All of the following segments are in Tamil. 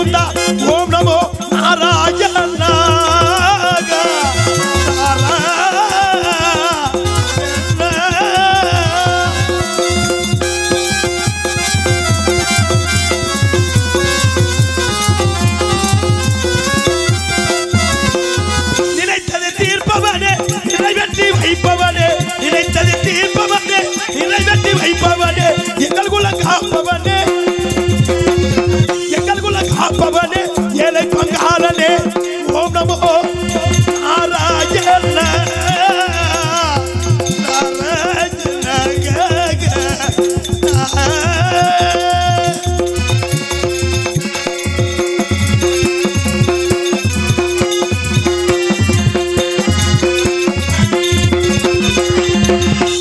முகுந்தா ஓம் நமோ நாராயண நினைத்தது தீர்ப்பவனே நிறைவேற்றி வைப்பவனே நினைத்தது தீர்ப்பவனே நிறைவேற்றி வைப்பவனே எங்கள் குல காப்பவனே எங்கள் குல காப்பவனே ஏழை பங்காளனே ஓம் நமோ நாராயண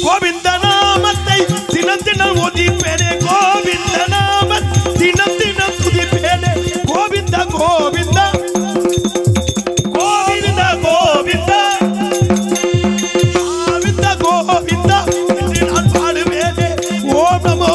கோவிந்த நாமத்தை தினம் தினம் ஒதிப்பேனே கோவிந்த நாம தினம் தினம் துதிப்பேனே கோவிந்த கோவிந்த கோவிந்த கோவிந்த கோவிந்த கோவிந்த என்று நான் பாடுவேனே ஓம் நமோ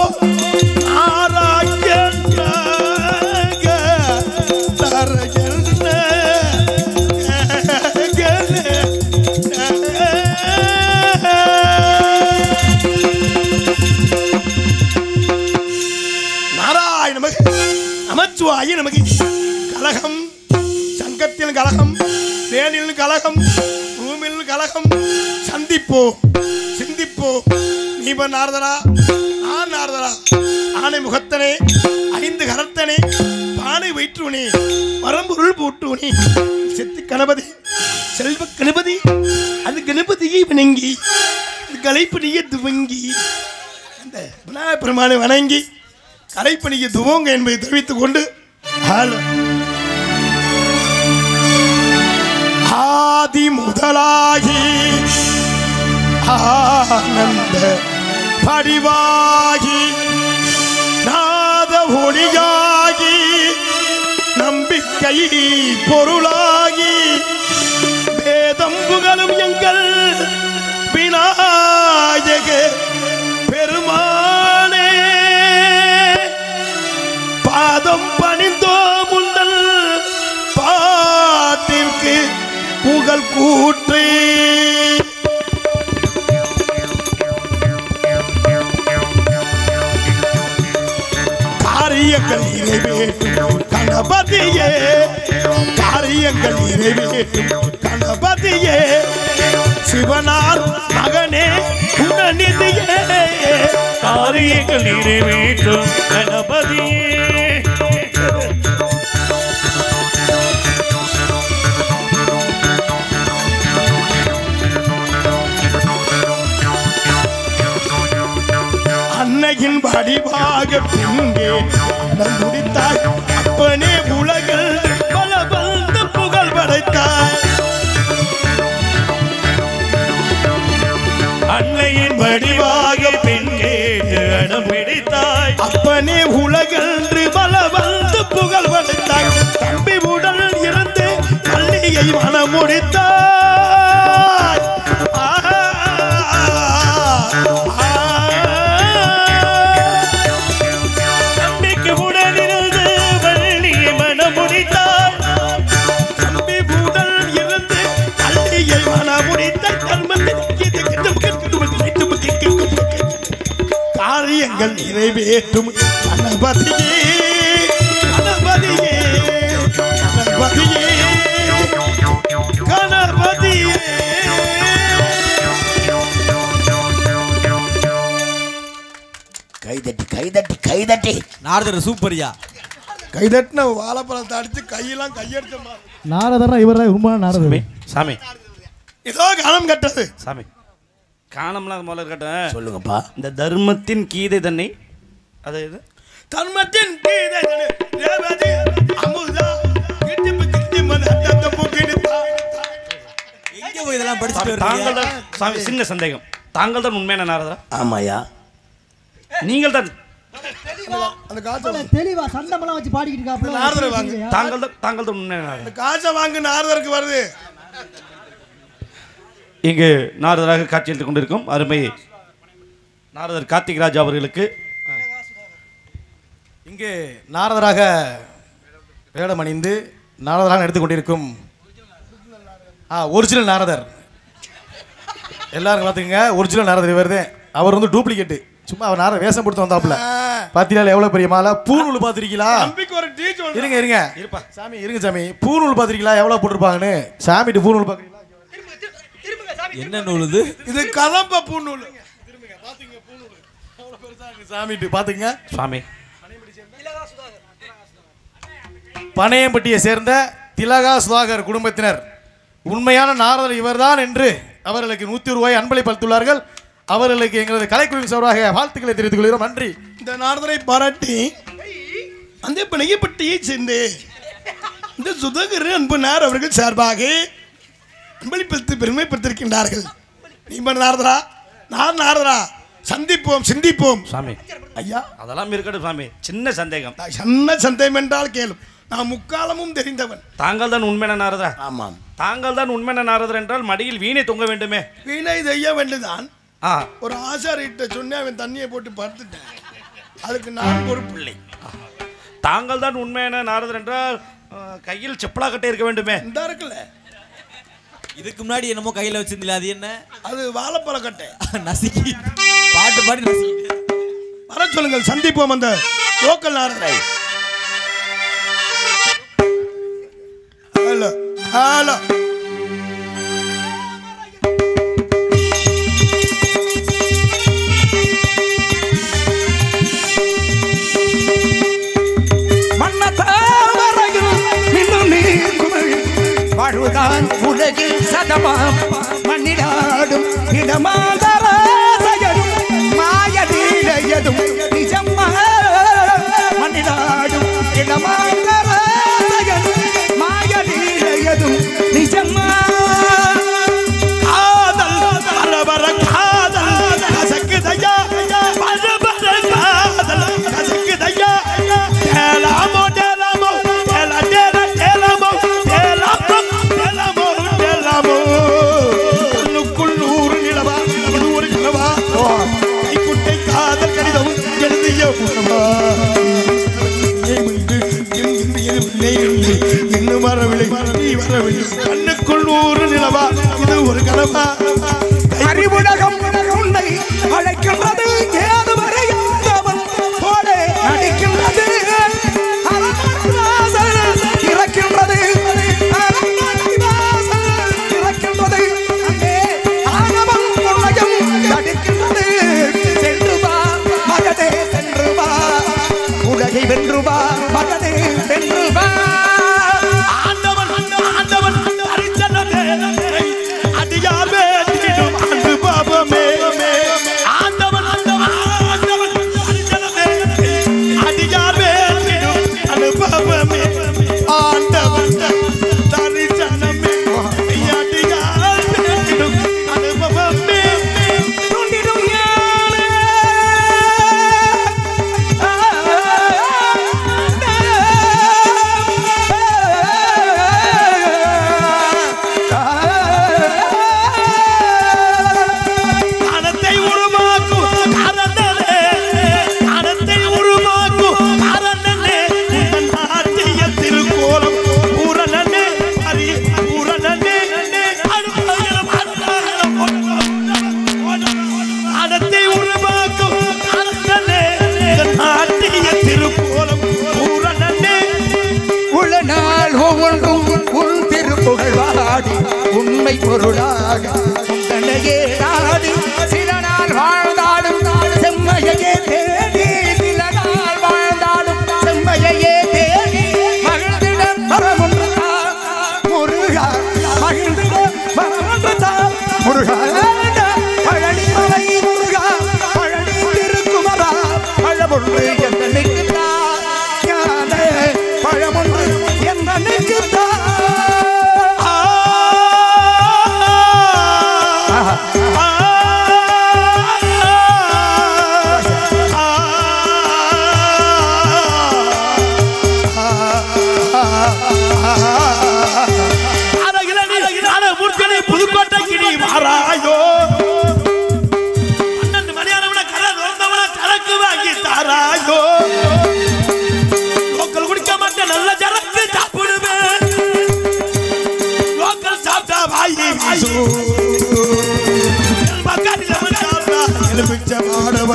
நாராயண நமச்சிவாய நமக்கு கலகம் சங்கத்தில் கலகம் வேலில் கலகம் ரூமில் கலகம் சந்திப்போ சிந்திப்போ நீப நாரதரா நான் நாரதரா ஆனை முகத்தனே ஐந்து கரத்தனே பானை வயிற்றுவனே வரம்பொருள் போட்டுவனே செத்து கணபதி செல்வ கணபதி அது கணபதியை வணங்கி கலைப்பணியை துவங்கி அந்த விநாயகப் பெருமானை வணங்கி கலைப்பணிக்கு துவங்க என்பதை தெரிவித்துக் கொண்டு ஆதி முதலாகி ஆனந்த படிவாகி நாத ஒளியாகி நம்பிக்கை பொருளாகி வேதம் புகழும் எங்கள் விநாயக பெருமானே பாதம் பணிந்தோ முன்னல் பாட்டிற்கு புகழ் கூற்றி காரியங்கள் நிறைவேற்றும் கணபதியே காரியங்கள் நிறைவேற்றும் கணபதியே சிவனார் மகனே குணநிதியே காரியங்கள் நிறைவேற்றும் கணபதியே அன்னையின் வடிவாக பிங்கே முடித்தாய் அப்பனே உலகில் பல பந்த புகழ் படைத்தாய் அன்னையின் வடிவாக பெண்ணே அடம்பிடித்தாய் அப்பனே உலகென்று பல வந்து புகழ் படைத்தாய் தம்பி உடல் இருந்து பள்ளியை மனமுடித்தாய் தம்பிக்கு உடலிருந்து பள்ளியை மனமுடித்தாய் தம்பி உடல் இருந்து பள்ளியை மனமுடித்தாய் காரியங்கள் நிறைவேற்றும் கணபதியே கணபதியே கணபதியே கணபதியே கைதட்டி கைதட்டி கைதட்டி நாரதர் சூப்பரியா கைதட்டின வாழைப்பழத்தை அடிச்சு கையெல்லாம் கையெடுத்த நாரதர் இவர உண்மையான நாரதர் சாமி ஏதோ காலம் கட்டது சாமி காணம்லாம் முதல்ல இருக்கட்டும் சொல்லுங்கப்பா. இந்த தர்மத்தின் கீதை தன்னை அது இது தர்மத்தின் கீதை ரேவதி அமுதா கிட்டிப்பு கிட்டிமன் அத்தத்தப்பு கிடிப்பா எங்க போய் இதெல்லாம் படிச்சுட்டு தாங்கள் வரீங்க? தான் சாமி சின்ன சந்தேகம் தாங்கள் தான் உண்மையான நாரதரா ஆமாயா நீங்கள் தான் அந்த காசை தெளிவா சண்டமெல்லாம் வச்சு பாடிக்கிட்டு இருக்காப்ல. நாரதரை வாங்கு தாங்கள் தான் உண்மையான நாரதர் அந்த காசை வாங்கு நாரதருக்கு வருது இங்கு நாரதராக காட்சியளித்துக் கொண்டிருக்கும் அருமை நாரதர் கார்த்திக் ராஜ் அவர்களுக்கு இங்கு நாரதராக வேடம் அணிந்து நாரதராக எடுத்துக் கொண்டிருக்கும் ஒரிஜினல் நாரதர். எல்லாரும் பார்த்துக்கங்க, ஒரிஜினல் நாரதர் இவர் தான். அவர் வந்து டூப்ளிகேட்டு. சும்மா அவர் நாரதர் வேஷம் போட்டு வந்தாப்புல. பாத்தீங்களா எவ்வளவு பெரிய மாலை? பூநூல் பாத்திருக்கீங்களா? இருங்க இருங்க இருப்பா சாமி, இருங்க சாமி. பூநூல் பாத்திருக்கீங்களா எவ்வளவு போட்டிருப்பாங்கன்னு? சாமிட்டு பூநூல் பாக்குறீங்களா? என்ன நூல் இது? இது கதம்ப பூநூல். சாமிட்டு பாத்துங்க சுவாமி. பனையம்பட்டியை சேர்ந்த திலகா சுதாகர் குடும்பத்தினர் உண்மையான நாரதர் இவர்தான் என்று அவர்களுக்கு 100 ரூபாய் அன்பளிப்பு அளித்துள்ளார்கள். அவர்களுக்கு எங்களது கலைக்குழுவின் சார்பாக வாழ்த்துக்களை தெரிவித்துக் கொள்கிறோம். நன்றி. இந்த நாரதரை பாராட்டி அந்த பனையப்பட்டியை சேர்ந்து இந்த சுதாகர் அன்பனார் அவர்கள் சார்பாக அன்பளிப்பளித்து பெருமைப்படுத்திருக்கின்றார்கள். நீ நாரதரா, நான் நாரதரா, சந்திப்போம் சிந்திப்போம். சுவாமி ஐயா அதெல்லாம் இருக்கட்டும் சுவாமி. சின்ன சந்தேகம். என்ன சந்தேகம் என்றால் கேளும். நான் முக்காலமும் தெரிந்தவன். தாங்கள் தான் உண்மையான நாரதா? ஆமாம். தாங்கள் தான் உண்மையான நாரதர் என்றால் மடியில் வீணை தொங்க வேண்டுமே. வீணை செய்ய வேண்டுதான். ஒரு ஆசாரிட்ட சொன்னேன், அவன் தண்ணியை போட்டு படுத்துட்டேன். அதுக்கு நான் ஒரு பிள்ளை. தாங்கள் தான் உண்மையான நாரதர் என்றால் கையில் செப்பலா கட்டை இருக்க வேண்டுமே. இந்த இருக்குல்ல, இதுக்கு முன்னாடி என்னமோ கையில வச்சிருந்தீங்களா, அது என்ன? அது வாழைப்பழ கட்டை. நசுக்கி பாட்டு பாடி நசுக்கி. வர சொல்லுங்கள், சந்திப்போம் அந்த லோக்கல் நாரதரை. Hello hello. வாழ்வுதான் உலகில் சதமாம் மண்ணிடாடும் இடமாதராசையதும் மாயதீழையதும் நிஜம்மா மண்ணிடாடும் இடமாதராசையதும் மாயதீழையதும் நிஜம்மா. காதல் பரபர காதல் கசக்குதையா, பரபர காதல் கசக்குதையா. டேலாமோ டேலாமோ டேலா டேலா டேலாமோ டேலாமோ டேலாமோ டேலாமோ. கண்ணுக்குள் 100 நிலவா, இது ஒரு நிலவா. கைக்குட்டை காதல் கடிதம் எழுதிய புனவா. இன்னும் வரவில்லை, நீ வரவில்லை. கண்ணுக்குள் 100 நிலவா, இது ஒரு கனவா. அறிவுலகம் உன்னை அழைக்கின்றது, ஏது வரையாதவன் போல நடிக்கின்றது. அரண்மனை இறக்கின்றது, அரண்மனை வாசல் இறக்கின்றது. அங்கே ஆணவம் உன்னையும் தடுக்கின்றது. சென்று வா மகனே, சென்று வா, உலகை வென்று வா மகனே, வென்று வா. ஆண்டவன் ஆண்டவன் அரிச்சனமே, அடியார் வேண்டிடும் அன்பு பாபமே. ஆண்டவன் ஆண்டவன் ஆண்டவன் அரிச்சனமே, அடியார் வேண்டிடும் அன்பு பாபமே. ஆண்டவன் அரிச்சனமே, அடியார் வேண்டிடும் அன்பு பாபமே. துண்டிடும் யானை அனத்தை உருமாக்கும் காரணனே, அனத்தை உருமாக்கும் காரணனே. உன் நாட்டிய திருக்கோலம் பூரணனே, ஹரி பூரணனே. அனத்தை உருமாக்கும் காரணனே, உன் நாட்டிய திருக்கோலம் பூரணனே. உளநாள் ஒவ்வொன்றும் உன் திருப்புகழ் வாடி உண்மை பொருளாக உந்தனையே நாடி சில நாள் வாழ்ந்தாடும் செம்மையே தேடி, சில நாள் வாழ்ந்தாடும் செம்மையே தேடி மகிழ்ந்திட மரமுன்றா முருகா, மகிழ்ந்திட மரமுன்றா முருகா. பழனி மலை முருகா, பழனி திருக்குமரா, பழமொன்று எந்தனைக்கு ஞான பழமொன்று எந்தனைக்கு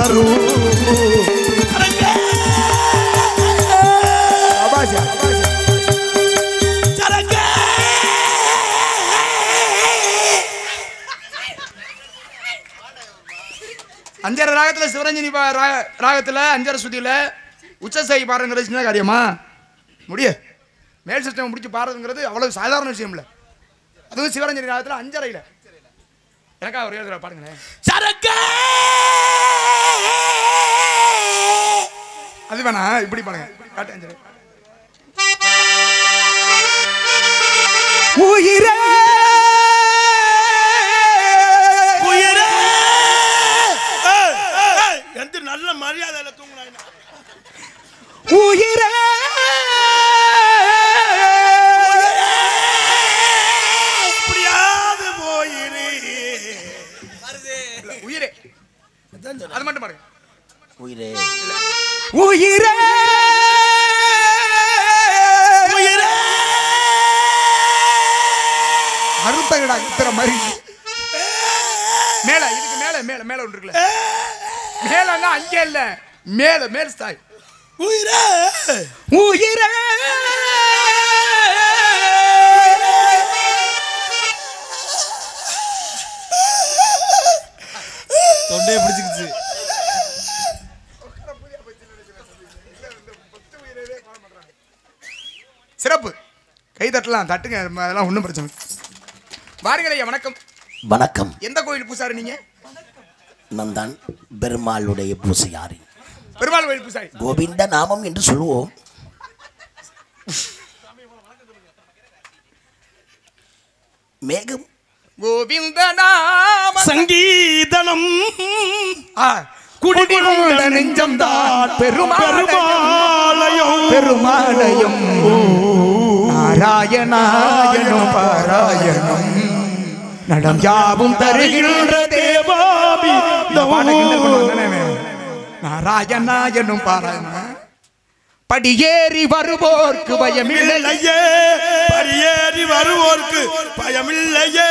வரும் அபாசியா அஞ்சரை ராகத்துல சிவரஞ்சனி ராகத்துல அஞ்சரை சுத்தியில உச்சசை பாடுங்கிறது சின்ன காரியமா முடிய மேல் சிஸ்டம் முடிச்சு பாடுறதுங்கிறது அவ்வளவு சாதாரண விஷயம் இல்லை. அதுவும் சிவரஞ்சனி ராகத்துல அஞ்சரையில எனக்கா ஒரு எழுதுற பாடுங்களேன். அது வேணா இப்படி பாடுங்க காட்டு அஞ்சரை. உயிரே உயிரே எந்த நல்ல மரியாதையில தூங்குறாங்க. உயிரே இப்படியாவது போயிரு. உயிரே அது மட்டும் பாருங்க. உயிரே உயிரே உயிரே அறுத்தகடா இத்தர மாதிரி மேல இதுக்கு மேல மேல மேல ஒன்று இருக்குல்ல மேலன்னா அங்கே இல்ல மேல மேல் ஸ்தாய். உயிரே உயிரே தொண்டையை பிடிச்சிக்கிச்சு. சிறப்பு கை தட்டலாம் தட்டுங்க அதெல்லாம் ஒன்றும் பிரச்சனை. வாருங்களையா வணக்கம். வணக்கம். எந்த கோயில் பூசாரி நீங்க? நான் தான் பெருமாளுடைய பூசையாரி. பெருமாள் கோயில் பூசாரி. கோவிந்த நாமம் என்று சொல்லுவோம். மேகம் கோவிந்த நாம சங்கீதனம் குடிகொண்ட நெஞ்சம் தான் பெருமாளையும் பெருமாளையும் நாராயணாயனும் பாராயணம் நடம் யாவும் தருகின்ற தேவாபி நாராயணாயனும் பாராயணம் படியேறி வருவோர்க்கு பயமில்லையே படியேறி வருவோர்க்கு பயமில்லையே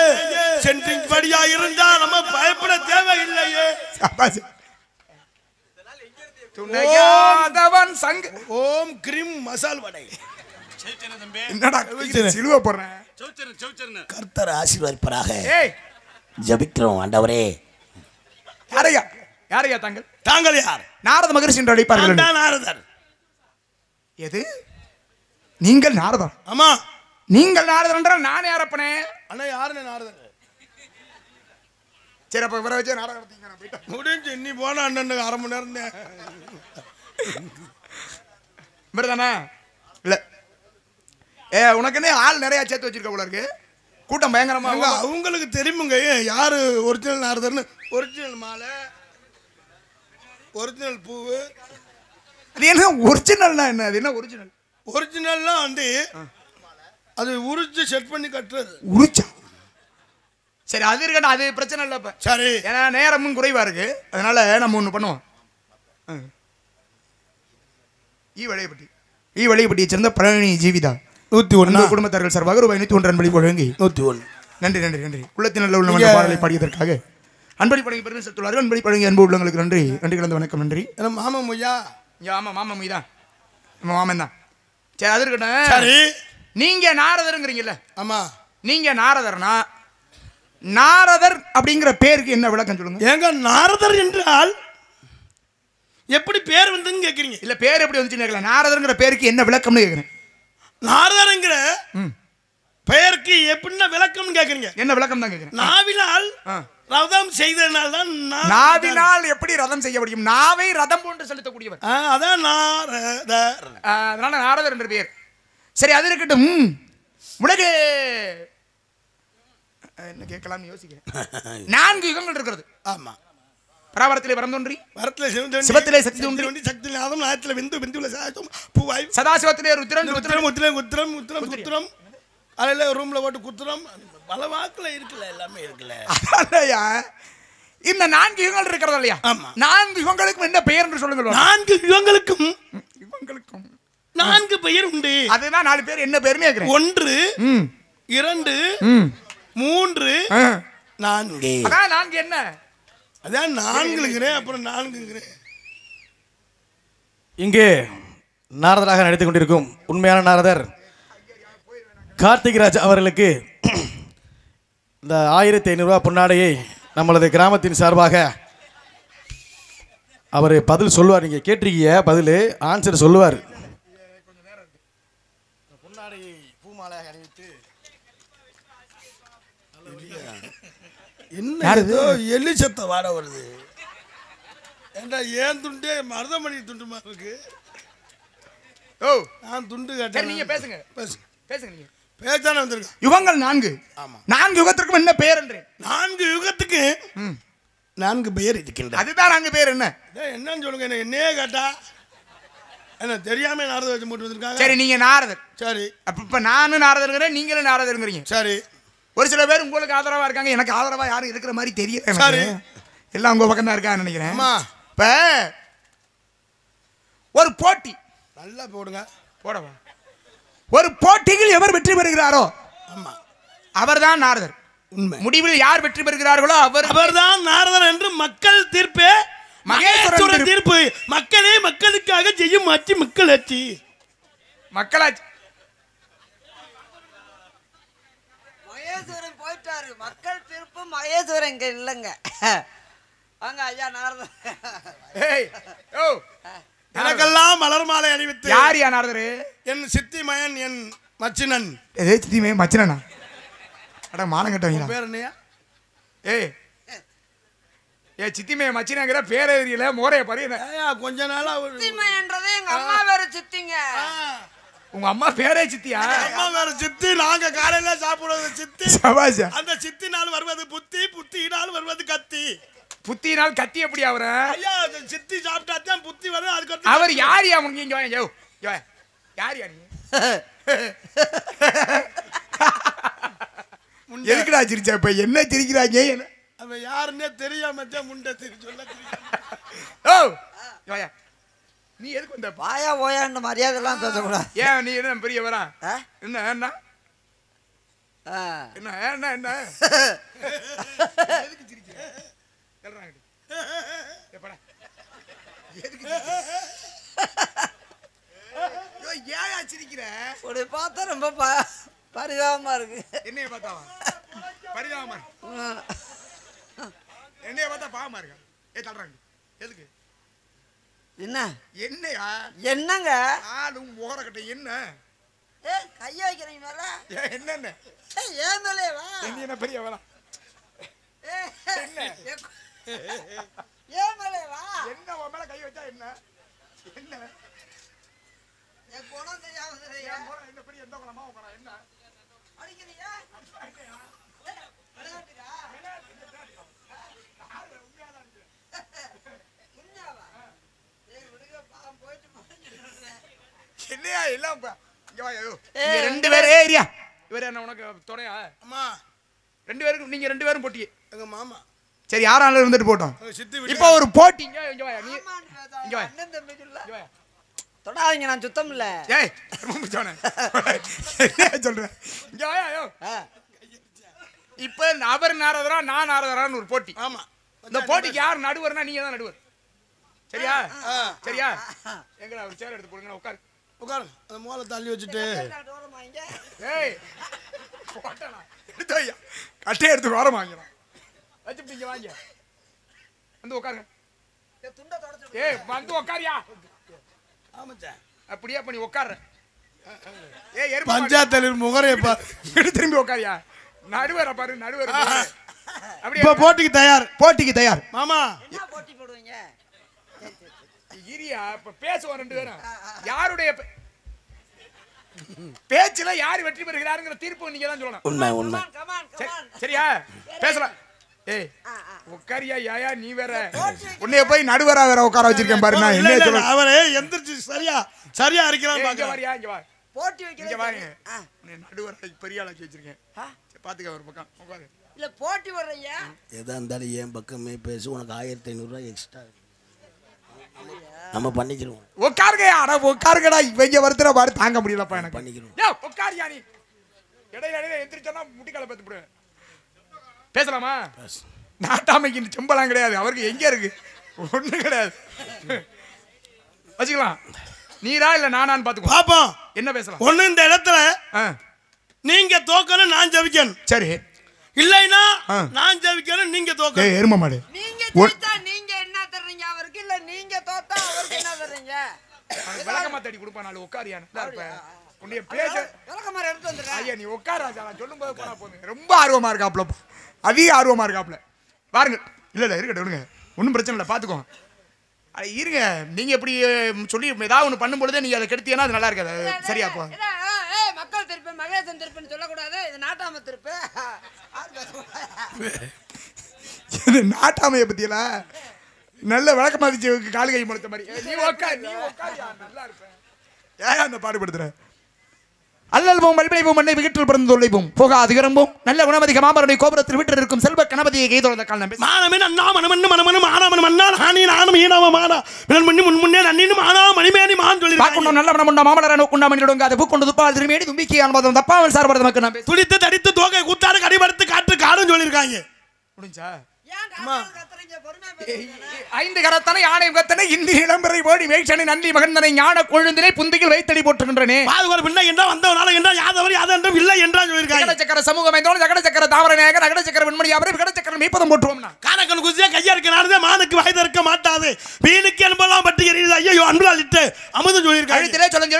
சென்றிங் படியா இருந்தா நம்ம பயப்பட தேவையில்லையே. துணையாதவன் சங்க ஓம் கிரீம் மசால் வடை. என்னடா சிலுவை போடுறேன். கர்த்தர் ஆசீர்வதிப்பராக. ஏய் ஜபிக்கிறோம் ஆண்டவரே. யாரையா யாரையா தாங்கள்? தாங்கள் யார்? நாரத மகரிஷி என்று அழைப்பார்கள். நான் நாரதர். எது நீங்கள் நாரதர்? ஆமா. நீங்கள் நாரதர் என்றால் நான் யாரப்பனே? அண்ணா யாருன்னு நாரதர்? சரி அப்ப இவரை வச்சு நாடகம் நடத்தீங்க. நான் போயிட்டேன். முடிஞ்சு நீ போனா அண்ணனுக்கு அரை மணி நேரம் இவர் தானே? இல்ல உனக்குன்னே ஆள் நிறைய சேர்த்து வச்சிருக்க போல இருக்கு. கூட்டம் பயங்கரமா. அவங்களுக்கு தெரியுமுங்க யாரு ஒரிஜினல் நாரதர்னு. ஒரிஜினல் மாலை, ஒரிஜினல் பூவு. அது என்ன ஒரிஜினல்னா என்ன? அது என்ன ஒரிஜினல்? ஒரிஜினல்லாம் வந்து அது உரிச்சு செட் பண்ணி கட்டுறது. உரிச்சா? சரி அது இருக்கட்டும், அது பிரச்சனை இல்லை. இப்ப சரி, ஏன்னா நேரமும் குறைவா இருக்கு, அதனால நம்ம ஒண்ணு பண்ணுவோம். ஈ வழியப்பட்டியை சேர்ந்த பழனி ஜீவிதா 101 குடும்பத்தார்கள் சார்பாக ரூபாய் 101 அன்பளி வழங்கி 101. நன்றி நன்றி நன்றி. உள்ளத்தின் நல்ல உள்ள பாடலை பாடியதற்காக அன்பளி பழங்கி பெருமை செலுத்துள்ளார்கள். அன்பளி பழங்கி அன்பு உள்ளவங்களுக்கு நன்றி. நன்றி கலந்த வணக்கம். நன்றி. மாமா மொய்யா. ஆமா மாமா மொய் தான், நம்ம மாமன் தான். சரி அது இருக்கட்டும். சரி, நீங்க நாரதருங்கிறீங்கல்ல? ஆமா. நீங்க நாரதர்னா நாரதர் அப்படிங்கிற பேருக்கு என்ன விளக்கம் சொல்லுங்க. ஏங்க நாரதர் என்றால் எப்படி பேர் வந்துன்னு கேக்குறீங்க? இல்ல பேர் எப்படி வந்துச்சுன்னு கேட்கல, நாரதர்ங்கிற பேருக்கு என்ன விளக்கம்னு கேக்குறேன். நாரதர்ங்கிற பெயருக்கு எப்படின்னா விளக்கம்னு கேக்குறீங்க? என்ன விளக்கம் தான் கேக்குறேன். நாவினால் ரதம் செய்ததனால் தான். நாவினால் எப்படி ரதம் செய்ய முடியும்? நாவை ரதம் போன்று செலுத்தக்கூடியவர், அதான் நாரதர். அதனால நாரதர் என்ற பெயர். சரி அது இருக்கட்டும். உலக என்ன கேட்கலாம் யோசிக்கிறேன். 4 யுகங்கள் இருக்கிறது. ஆமா. பராபரத்திலே வரம் தோன்றி, சிவத்திலே சக்தி தோன்றி, சக்தியிலே ஆதம், நாயத்திலே விந்து, விந்துவிலே பூவாய், சதாசிவத்திலே ருத்ரன், உத்திரம் உத்திரம் உத்திரம் உத்திரம் குத்திரம், அதில் ரூம்ல போட்டு குத்திரம், பல வாக்குல இருக்குல்ல, எல்லாமே இருக்குல்ல. இல்லையா? இந்த 4 யுகங்கள் இருக்கிறது இல்லையா? ஆமா. 4 யுகங்களுக்கும் என்ன பெயர் என்று சொல்லுங்கள். 4 யுகங்களுக்கும் 4 பெயர் உண்டு. அதுதான் 4 பேர் என்ன பேர்னு கேக்குறேன். 1 2 3 4. அதான் 4 என்ன? அதான் நான்குங்கிறேன், அப்புறம் நான்குங்கிறேன். இங்கே நாரதராக நடித்துக் கொண்டிருக்கும் உண்மையான நாரதர் கார்த்திக்ராஜ் அவர்களுக்கு இந்த 1500 ரூபாய் பொன்னாடையை நம்மளது கிராமத்தின் சார்பாக அவர் பதில் சொல்லுவார். நீங்கள் கேட்டிருக்கீங்க, பதில் ஆன்சர் சொல்லுவார். பொன்னாடையை பூமாலையாக அணிவித்து என்ன ஏதோ எலி சத்த வாட வருது. ஏண்டா ஏன் துண்டே மருதமணி துண்டு மாதிரி இருக்கு. ஓ நான் துண்டு சரி கேட்டேன். நீங்க பேசுங்க பேசுங்க. பேசுங்க நீங்க. பேச்சானே வந்திருக்கேன். யுகங்கள் 4. ஆமா. 4 யுகத்திற்கும் என்ன பெயர் என்றேன். 4 யுகத்துக்கு 4 பெயர் இருக்கின்றன. அதுதான் 4 பேர் என்ன? என்னன்னு சொல்லுங்க. என்ன என்னையே கேட்டா என்ன தெரியாம நாரத வச்சு போட்டு வந்திருக்காங்க. சரி நீங்க நாரதர். சரி. அப்ப இப்ப நானும் நாரதர்ங்கிறேன், நீங்களும் நாரதர்ங்கிறீங்க. சரி. ஒரு சில பேர் உங்களுக்கு ஆதரவா இருக்காங்க, எனக்கு ஆதரவா யாரும் இருக்கிற மாதிரி தெரியல. சரி. எல்லாம் உங்க பக்கம் தான் இருக்கான்னு நினைக்கிறேன். ஆமா. இப்ப ஒரு போட்டி நல்லா போடுங்க. போடவா. ஒரு போட்டியில் எவர் வெற்றி பெறுகிறாரோ ஆமா அவர்தான் நாரதர். உண்மை. முடிவில் யார் வெற்றி பெறுகிறார்களோ அவர்தான் நாரதர் என்று மக்கள் தீர்ப்பே மகேஸ்வரன் தீர்ப்பு. மக்களே மக்களுக்காக செய்யும் ஆட்சி மக்கள் ஆட்சி. மக்களாட்சி. மகேஸ்வரன் போயிட்டாரு. மக்கள் தீர்ப்பு மகேஸ்வரன் இங்க இல்லைங்க. வாங்க ஐயா நாரதர். ஏய் ஓ எனக்கெல்லாம் மலர் மாலை அணிவித்து யார் யா நாரதர்? என் சித்தி மயன் என் மச்சினன். ஏ சித்திமே மச்சினனா? அட மானம் கட்டவங்க. பேர் என்னையா? ஏய் ஏ சித்திமே மச்சினங்கிற பேரே தெரியல, மோரைய பாரு. கொஞ்ச நாளா சித்திமைன்றது எங்க அம்மா வேற சித்திங்க. உங்க அம்மா பேரே சித்தியா? அம்மா வேற சித்தி. நாங்க காலையில சாப்பிடுறது சித்தி. சபாஷ். அந்த சித்தி நாள் வருவது புத்தி, புத்தி நாள் வருவது கத்தி. புத்தினால் கத்தி எப்படி அவர? ஐயா சித்தி சாப்பிட்டா தான் புத்தி வரும். அதுக்கு அவர் யார் யா உனக்கு? இங்க வாங்க. யோ யார் யா நீ? எதுக்குடா சிரிச்சா? இப்ப என்ன சிரிக்கிறாங்க? அவன் யாருன்னே தெரியாம முண்டை சொல்ல. ஓ யோயா நீ எதுக்கு வந்த? வாயா ஓயான்னு மரியாதை எல்லாம் பேசக்கூடாது. ஏன் நீ என்ன பெரியவரா? என்ன என்ன என்ன என்ன என்ன எதுக்கு சிரிக்கிற? சொல்றாங்க எப்படா எதுக்கு ஏயா சிரிக்கிற? ஒரு பார்த்தா ரொம்ப பரிதாபமா இருக்கு. என்னைய பார்த்தாவா பரிதாபமா? என்னைய பார்த்தா பாவமா இருக்கா? தள்ளுறாங்க எதுக்கு? என்ன என்னையா? என்னங்க ஆளும் ஓரக்கட்டை என்ன? கைய வைக்கிறீங்க மேல. என்னென்ன ஏன் மேலே வா. என்ன பெரிய வேணா? என்ன ஏன் மேலே வா. என்ன உன் மேல கை வச்சா என்ன? என்ன என் குணம் தெரியாம என்ன பெரிய எந்த குணமா உட்கார? என்ன அடிக்கிறியா? என்னையா எல்லாம் இங்க வா. நீங்க 2 பேரும் ஏரியா. இவர் என்ன உனக்கு துணையா? அம்மா 2 பேருக்கு நீங்க 2 பேரும் போட்டி. எங்க மாமா. சரி யாரால இருந்துட்டு போட்டோம். சித்தி இப்போ ஒரு போட்டி. இங்க வா. நீ இங்க வா. அண்ணன் தம்பிக்கு இல்ல. இங்க வா. தொடாதீங்க, நான் சுத்தம் இல்ல. ஏய் முச்சோனே என்ன சொல்றேன்? இங்க வா. யோ இப்போ அவர் நாரதரா நான் நாரதரான்னு ஒரு போட்டி. ஆமா. இந்த போட்டிக்கு யார் நடுவர்னா நீங்க தான் நடுவர். சரியா? சரியா? எங்கடா ஒரு சேர் எடுத்து போடுங்க. உட்காரு உட்காரு. அந்த மூளை தள்ளி வச்சுட்டு. ஏய் போட்டனா எடுத்து ஐயா கட்டை எடுத்து வர வாங்குறோம். வச்சுட்டு இங்க வாங்க. வந்து உட்காருங்க. ஏய் வந்து உட்காரியா? ஆமாச்சா. அப்படியே பண்ணி உட்கார்ற. ஏய் எருமை பஞ்சாயத்து முகரைய பாரு. திரும்பி உட்காரியா? நடுவரை பாரு. நடுவர் அப்படியே. இப்ப போட்டிக்கு தயார். போட்டிக்கு தயார். மாமா என்ன போட்டி போடுவீங்க? இரியா இப்ப பேசுவோம் 2 பேரும். யாருடைய பேச்சுல யார் வெற்றி பெறுகிறாருங்கிற தீர்ப்பு நீங்க தான் சொல்லணும். உண்மை உண்மை. சரியா? பேசலாம். ஏய் உட்காரியா? யாயா நீ வேற உன்னைய போய் நடுவரா வேற உட்கார வச்சிருக்கேன் பாரு. நான் என்ன சொல்ல? அவரே எந்திரிச்சு சரியா இருக்கிறான் இங்க பாக்க. வாரியா? இங்க வா. போட்டி இங்க வைக்கிறேன். வாங்க. நீ நடுவரா பெரிய ஆளாக்கி வச்சிருக்கேன். பாத்துக்க ஒரு பக்கம் உட்காரு. இல்ல போட்டி வர்றீங்க. எதா இருந்தாலும் என் பக்கமே பேசு. உனக்கு 1500 ரூபாய் எக்ஸ்ட்ரா நம்ம பண்ணிக்கிறோம். உட்காருங்க. அட உட்காருங்கடா. இவங்க வருத்தற பாரு தாங்க முடியலப்பா எனக்கு. பண்ணிக்கிறோம். ஏய் உட்காரியா நீ? இடையில எந்திரிச்சனா முட்டிக்கால பேத்து போடு. பேசலாமா? நாட்டாமைக்கு செம்பலாம் கிடையாது, அவருக்கு எங்க இருக்கு ஒண்ணு கிடையாது. வச்சுக்கலாம். நீரா இல்ல நானான்னு பாத்துக்கோ. பாப்போம் என்ன பேசலாம். ஒண்ணு இந்த இடத்துல நீங்க தோக்கணும், நான் ஜெயிக்கணும். சரி. இல்லைனா நான் ஜெயிக்கணும், நீங்க தோக்கணும். ஏய் எரும மாடு. நீங்க ஜெயித்தா நீங்க என்ன தர்றீங்க அவருக்கு, இல்ல நீங்க தோத்தா அவருக்கு என்ன தர்றீங்க? விளக்கமா தேடி கொடுப்பா. நாலு உட்காரியா நல்லா இருப்பேன். உன்னைய பேச விளக்கமா எடுத்து வந்துடுறேன். ஐயா நீ உட்கார ராஜா, நான் சொல்லும்போது போனா போதும். ரொம்ப ஆர்வமா இருக்காப்ல, அதிக ஆர்வமா இருக்காப்ல. பாருங்க. இல்ல இல்ல இருக்கட்டும் விடுங்க, ஒன்றும் பிரச்சனை இல்லை, பார்த்துக்கோ. இருங்க, நீங்க எப்படி சொல்லி ஏதாவது ஒன்று பண்ணும்பொழுதே நீங்க அதை கெடுத்தீங்கன்னா அது நல்லா இருக்காது. சரியா போ. மக்கள் திருப்பு மகேசன் திருப்புன்னு சொல்லக்கூடாது, இது நாட்டாம திருப்பு. இது நாட்டாமையை பத்தியெல்லாம் நல்ல விளக்கமாதிச்சு காலு கை முளைத்த மாதிரி. நீ உட்கார், நல்லா இருப்பேன். ஏன் அந்த பாடுபடுத்துற? அல்லல் போம் வல்வினை போம் மண்ணை விகிட்டில் பிறந்து தொல்லைப்போம் போக அதிகரம்போம் நல்ல குணமதிக மாமரனை கோபுரத்தில் வீட்டில் இருக்கும் செல்வ கணபதியை கைதொழுந்த கால் நம்பி மானமே அண்ணா மனமன்னு மனமன்னு மானாமன் மன்னான் ஹானி நானும் ஈனாம மானா பிறன் பண்ணி முன்னே நன்னினும் ஆனா மணிமேனி மான் சொல்லி பாக்குண்டோம் நல்ல மனமுண்டா மாமலர நோக்குண்டா மணிடுங்க அது பூக்கொண்டு துப்பால் திருமேடி தும்பிக்கி அனுபவம் தப்பாமல் சார்படுத்த மக்கள் நம்பி துடித்து தடித்து தோகை கூத்தாடு கடிபடுத்து காற்று காடும் சொல்லியிருக்காங்க. முடிஞ்சா பொறுமையா ஐந்து கரத்தனை யானை முகத்தனை இந்தி இளம்பரை ஓடி வேட்சனை நன்றி மகந்தனை ஞான கொழுந்தினை புந்தியில் வைத்தடி போட்டுகின்றனே பாதுகாப்பு பிள்ளை என்றால் வந்தவனால என்றால் யாதவர் யாதென்றும் இல்லை என்றால் சொல்லியிருக்காங்க. சக்கர சமூகம் ஐந்தோடு ஜகட சக்கர தாவர நாயகர் அகட சக்கர வெண்மணி அவரை விகட சக்கர மீப்பதம் போட்டுவோம்னா காணக்கன் குசியா கையா இருக்க நானே மானுக்கு வாய் திறக்க மாட்டாது வீணுக்கு என்பெல்லாம் பட்டு எரியுது. ஐயோ அன்புலால் இட்டு அமுதம் சொல்லியிருக்காங்க. கழுத்திலே சொல்லுங்க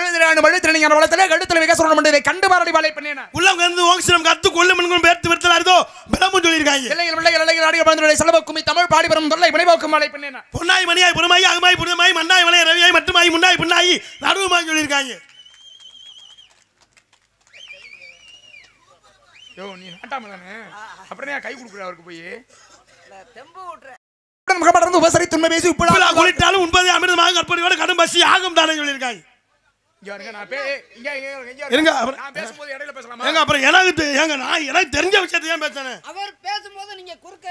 வழுத்தினை வளத்திலே கழுத்துல விகசனம் பண்ணதை கண்டு பாரடி வாழை பண்ணேன் உள்ளம் வந்து ஓக்சிடம் கத்து கொள்ளும் பேர்த்து விடுத்தலாருதோ பிரமும் சொல்லியிருக்காங்க. பிள்ளைகள் பிள்ளைகள் இளைஞர் ஆடிய பழந்துடைய செலவக்குமி தமிழ் பாடி வரும் தொல்லை வினைவாக்கும் வாழை பண்ணேன் பொன்னாய் மணியாய் புறமாய் அகமாய் புறமாய் மண்ணாய் மலைய ரவியாய் மட்டுமாய் முன்னாய் புண்ணாய் நடுவுமாய் சொல்லியிருக்காங்க. யோ நீ நாட்டாம தானே, அப்புறம் ஏன் கை கொடுக்குற அவருக்கு போய் தெம்பு விட்டுற முகப்படர்ந்து உபசரித்து உண்மை பேசி உப்புலா குளித்தாலும் உண்பது அமிர்தமாக கற்பனையோட கடும் பசி ஆகும் தானே சொல்லியிருக்காங்க. அப்புறம் எனக்கு தெரிஞ்ச விஷயத்தை ஏன் பேசுறேன்? அவர் பேசும்போது நீங்க குறுக்க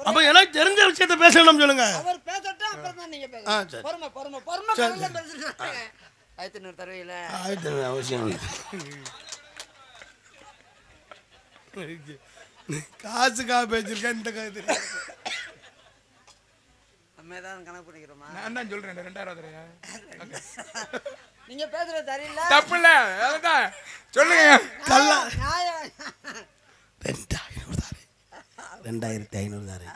அப்ப எனக்கு தெரிஞ்ச விஷயத்தை பேசணும் சொல்லுங்க. அவர் பேசட்டும் அப்புறம் தான் நீங்க பேசுங்க. பொறுமை பொறுமை பொறுமை பேசுறீங்க. ஆயிரத்தி தருவையில அவசியம் காசுக்காக பேசிருக்கேன். இந்த காசு நம்ம ஏதாவது கணக்கு பண்ணிக்கிறோமா? நான் தான் சொல்றேன் 2000 நீங்க பேசுறது சரியில்லை. தப்பு இல்ல, அதான் சொல்லுங்க. கல்ல 2500 தாரே.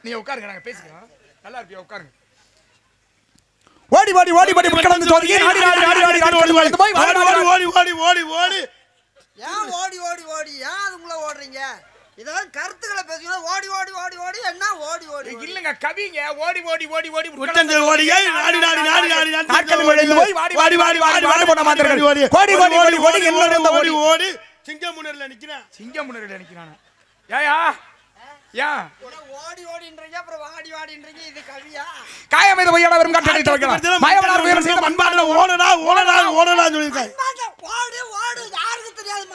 நீ உட்காருங்க, நாங்க பேசிக்கிறோம். நல்லா இருப்பியா? உட்காருங்க. ஓடி ஓடி ஓடி ஓடி கடந்து தோதியே ஆடி ஆடி ஆடி ஆடி ஆடி ஓடி ஓடி போய் ஓடி ஓடி ஓடி ஓடி ஓடி ஏன் ஓடி ஓடி ஓடி ஏன் அதுக்குள்ள ஓடுறீங்க? இதெல்லாம் கருத்துக்களை பேசுங்க. ஓடி ஓடி ஓடி ஓடி என்ன ஓடி ஓடி இல்லங்க கவிங்க ஓடி ஓடி ஓடி ஓடி விட்டந்த ஓடியே நாடி நாடி நாடி நாடி நாட்கள் ஓடி போய் வாடி வாடி வாடி வாடி வாடி போன மாத்திரங்கள் ஓடி ஓடி ஓடி ஓடி ஓடி என்னோட ஓடி ஓடி சிங்கமுனர்ல நிக்கிறான். சிங்கமுனர்ல நிக்கிறான். ஏயா யா ஓடி ஓடின்றீங்க அப்புறம் வாடி வாடின்றீங்க. இது கவியா? காயம் இது போய்ட வரும் காட்டடி வைக்கலாம். மயவனார் உயரம் செய்த மண்பாண்ட ஓடடா ஓடடா ஓடடா சொல்லிருக்காங்க. ஓடு ஓடு யாருக்கு தெரியாது?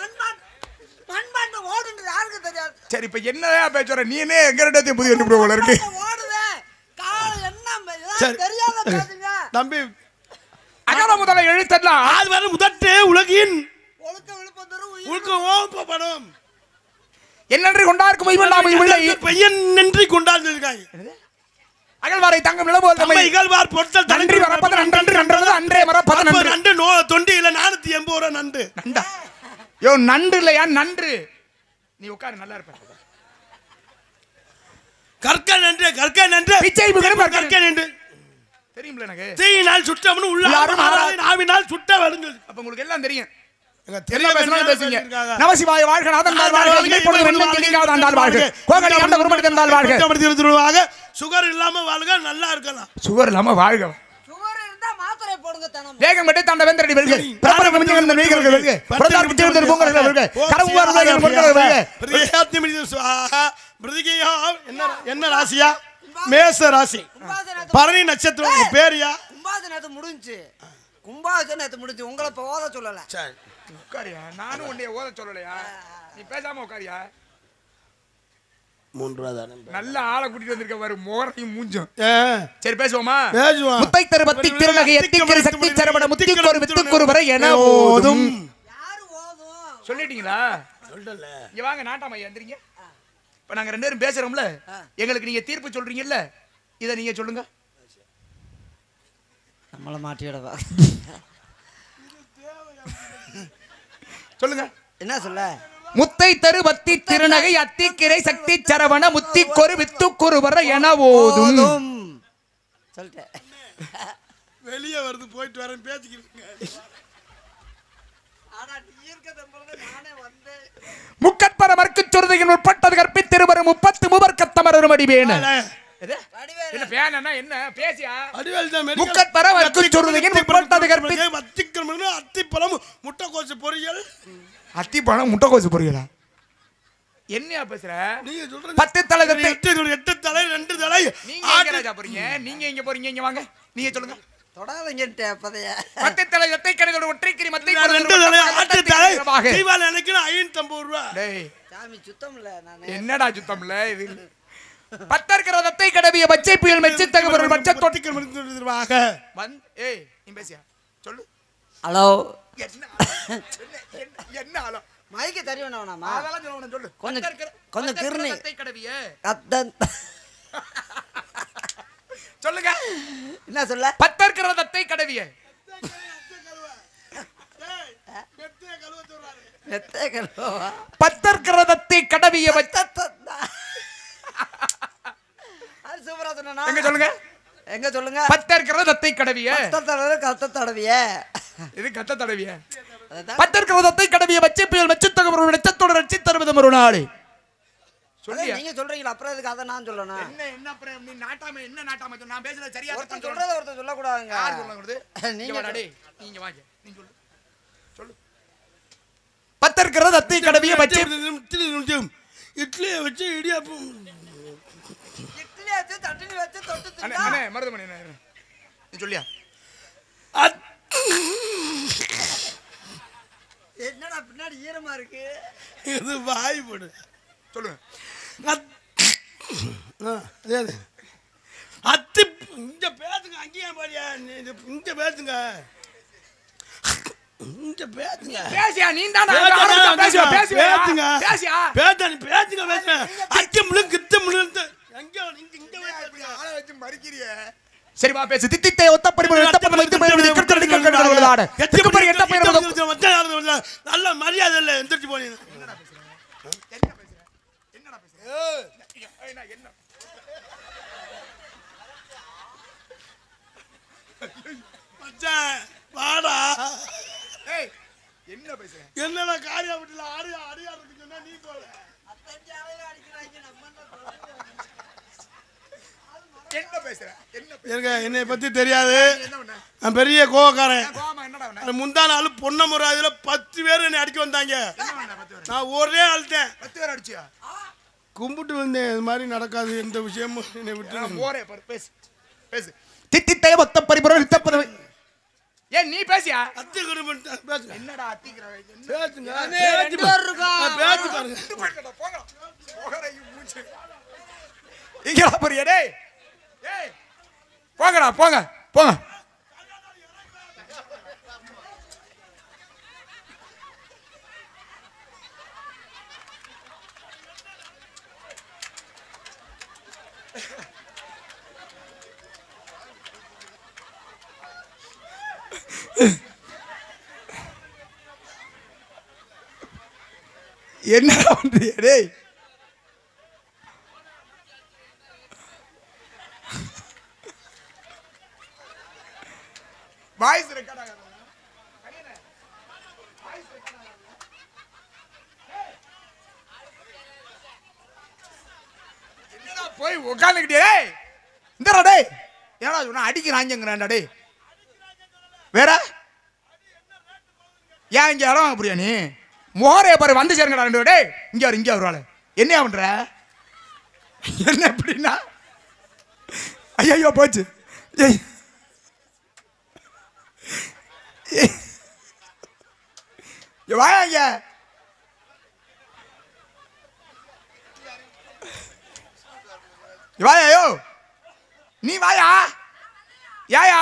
மண்பாண்ட ஓடுன்றது யாருக்கு தெரியாது? சரி இப்ப என்னயா பேசுற நீ? என்ன எங்க ரெண்டத்தையும் புதிய வந்து போல இருக்கு. ஓடுவேன் கால என்ன தெரியாத பேசுங்க. தம்பி அகர முதல எழுத்தெல்லாம் அது வர முதட்டே உலகின் ஒழுக்க விழுப்பந்தரும் உள்க ஓப்பப்படும் என்னன்றி கொண்டார்க்கும் மைவண்டாமை இல்லை பையன் நன்றி கொண்டார் சொல்லிருக்காங்க. அகல்வாரை தங்கம் நிலபோல் தம்மை இகழ்வார் பொறுத்தல் நன்றி மறப்பது நன்றன்று நன்றது அன்றே மறப்பது நன்று. நண்டு தொண்டியில 480 ரூபாய் நண்டு. நண்டா யோ நண்டு இல்லையா நன்று. நீ உட்காரு நல்லா இருப்ப. கற்க நன்று பிச்சை முகரும் கற்க நன்று தெரியும்ல எனக்கு. தீயினால் சுட்டவனு உள்ளாரும் நாவினால் சுட்ட வருங்க. அப்ப உங்களுக்கு எல்லாம் தெரியும். தெரிய பேசுங்க. நமசிவாய வாழ்க நாதன் வாழ்க இப்பொழுது வெண்ணெய் கிளிங்காவது ஆண்டாள் வாழ்க கோகடி ஆண்ட குருமணி தந்தாள் வாழ்க சுகர் இல்லாம வாழ்க நல்லா இருக்கலாம். சுகர் இல்லாம வாழ்க. சுகர் இருந்தா மாத்திரை போடுங்க தனம். வேகம் விட்டு தாண்ட வெந்தரடி வெல்க பிரபல கமிஞ்சந்த மீகர்கள் வெல்க பிரதார் விட்டு பொங்கல்கள் வெல்க கரவுவார் உலகின் பொங்கல்கள் வெல்க பிரியாத்திமிதி பிரதிகையா என்ன ராசியா? மேச ராசி. பரணி நட்சத்திரம் பேரியா? கும்பாசனத்து முடிஞ்சு. கும்பாசனத்து முடிஞ்சு. உங்களை இப்ப ஓத சொல்லல. சரி உட்காரியா? நானும் உன்னை ஓத சொல்லலையா? நீ பேசாம உட்காரியா? 3 ரூபா தானே. நல்ல ஆளை கூட்டிட்டு வந்திருக்க பாரு மோகரையும் மூஞ்சும். சரி பேசுவோமா? முத்தை தருபத்தி திருநகை எத்திக்கிற சக்தி சரவண முத்திக்கு ஒரு வித்துக்கு ஒரு வரை என ஓதும். யாரு ஓதும்? சொல்லிட்டீங்களா? சொல்லல. இங்க வாங்க நாட்டாமையா எந்திரீங்க. இப்ப நாங்க 2 பேரும் பேசுறோம்ல, எங்களுக்கு நீங்க தீர்ப்பு சொல்றீங்கல்ல, இத நீங்க சொல்லுங்க. நம்மள மாட்டிடவா சொல்லுங்க. என்ன சொல்ல? முத்தை தரு வத்தி திருநகை அத்திக்கிரை சக்தி சரவண முத்தி கொரு வித்து கொரு வர என ஓதும். சொல்லிட்டேன். வெளியே வருது, போயிட்டு வரேன், பேசிக்கிறீங்க. முக்கற்பர மற்கு சுருதியின் உட்பட்டது கற்பித்திருவரும் 30 மூவர் கத்தமரும் அடிவேன. என்ன பேனா என்ன பேசியா? அடிவேல் தான் முக்கற்பர மற்கு சுருதியின் உட்பட்டது கற்பி அத்திக்கிரமணு அத்திப்பழம் முட்டைக்கோசு பொரியல். அத்திப்பழம் முட்டைக்கோசு பொரியலா? என்னையா பேசுற? நீங்க சொல்றது 10 தலை 8 தலை 2 தலை. நீங்க எங்க ராஜா போறீங்க? நீங்க எங்க போறீங்க? இங்க வாங்க, நீங்க சொல்லுங்க. தொடாதீங்கன்ட்டே அப்பதைய 10 தலை எத்தை கடையோட ஒற்றைக்கிரி மத்தை 2 தலை 8 தலை தீபாவளி அன்னைக்கு 550 ரூபாய். டேய் சாமி சுத்தம் இல்ல. நான் என்னடா சுத்தம் இல்ல இது? 10 இருக்கிற தத்தை கடவிய பச்சை புயல் மெச்சி தகவல் பச்சை தொட்டிக்கிறவாக வந்து. ஏய் நீ பேசியா? சொல்லு. ஹலோ. என்ன ஹலோ? மைக்கு தருவேனாமா? அதெல்லாம் சொல்ல சொல்லு. கொஞ்சம் திருநி தத்தை கடவிய கத்தன் சொல்லுங்க. என்ன சொல்ல? 10 இருக்கிற தத்தை கடவிய நெத்தே கழுவா 10 இருக்கிற தத்தை கடவிய அது சூப்பரா சொன்னா. எங்க சொல்லுங்க, எங்க சொல்லுங்க. 10 இருக்கிற தத்தை கடவிய கத்த தடவிய இது கத்த தடவிய 10 இருக்கிற தத்தை கடவிய பச்சை புயல் மெச்சி தகவல் நட்சத்தோட ரட்சி தருவது ஒரு நாடு. சொல்லியா? நீங்க சொல்றீங்களா? அப்புறம் எதுக்கு அதை நான் சொல்லணும்? என்ன அப்புறம் நீ நாட்டாம என்ன நாட்டாம நான் பேசுறது சரியா? ஒருத்தன் சொல்றத ஒருத்தன் சொல்ல கூடாதுங்க. யார் சொல்றது? நீங்க வாடா டேய், நீங்க வாங்க, நீ சொல்லு. சொல்லு. 10 இருக்கிற தத்தை கடவிய பச்சை இட்லியை வச்சு இடியாப்பம். இட்லி வச்சு தட்டினி வச்சு தொட்டு அண்ணே தின்னா. அண்ணே மருதமணி அண்ணே நீ சொல்லியா? என்னடா பின்னாடி ஈரமா இருக்கு? இது வாய் போடு. சொல்லுங்க. அத்தி இங்க பேசுங்க, அங்கேயே பாரியா, இங்க பேசுங்க, இங்க பேசுங்க. பேசியா? நீ தான பேசுங்க பேசுங்க பேசுங்க பேசுங்க. அத்தி முழு கித்து முழு எங்க இங்க ஆளை வச்சு மறிக்கிறிய. சரி வா பேசு. தித்தித்தை ஒத்த பரிமள ஒத்த பரிமள கிட்டடி கண்டடலாட எத்துக்கு பரி எட்ட பரிமள நல்ல மரியாதை இல்ல. எந்திரச்சு போனீங்க. என்னடா பேசுற? என்னடா பேசுற? ஏய் நான் என்ன மச்சான் வாடா. ஏய் என்ன பேசுற? என்னடா காரியா விட்டுல ஆடியா இருக்கு சொன்னா நீ போல. என்ன பேசுற? என்ன எனக்கு என்னை பத்தி தெரியாது. என்ன பண்ண? நான் பெரிய கோவக்காரன். கோமா என்னடா பண்ண? அது முந்தா நாள் பொன்னமுறாதுல 10 பேர் என்னை அடிக்க வந்தாங்க. என்ன பண்ண 10 பேர்? நான் ஒரே ஆள்தேன். 10 பேர் அடிச்சியா? கும்பிட்டு வந்தேன். இது மாதிரி நடக்காது, எந்த விஷயமும் என்னை விட்டு. நான் போறே பாரு. பேசு பேசு. தித்தித்தை ஒத்த பரிமள ஒத்த பரிமள. ஏன் நீ பேசியா? அத்தி குடும்பம் பேசுங்க. என்னடா அத்திக்கிற? என்ன பேசுங்க. ரெண்டு பேர் இருக்கா? பேசி பாருங்க. போங்க போங்கடா மூச்சு. இங்கடா போறியா டேய்? ஏய் போங்கடா போங்க போங்க. என்னடா பண்றிய டேய்? வாய்ஸ் ரெக்கார்ட் ஆகாதா? என்னடா போய் உட்கார்ந்துக்கிட்டே டேய்? இந்தடா டேய். என்னடா சொன்னா அடிக்கிறாங்கங்கறான்டா டேய். வேற ஏன் இங்க இடம் வாங்க புரியா நீ? மோரே பாரு வந்து சேருங்கடா ரெண்டு டேய். இங்க ஒரு ஆளு என்னையா பண்ற? என்ன எப்படின்னா ஐயோ போச்சு. வாயா வாயா நீ வாயா யாயா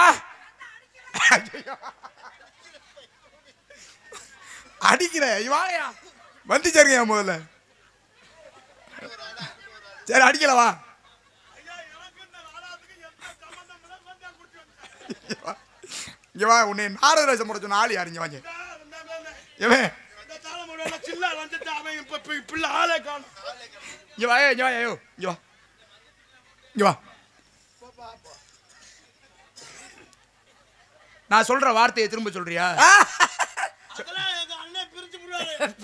அடிக்கிற வாயா வந்து சேருங்க முதல்ல. சரி அடிக்கலவா இங்க வா உன்னை நாரத ரசம் போட சொன்ன ஆள் யாரு இங்க வாங்க இவன் இங்க வா இங்க வா ஐயோ இங்க வா இங்க வா நான் சொல்ற வார்த்தையை திரும்ப சொல்றியா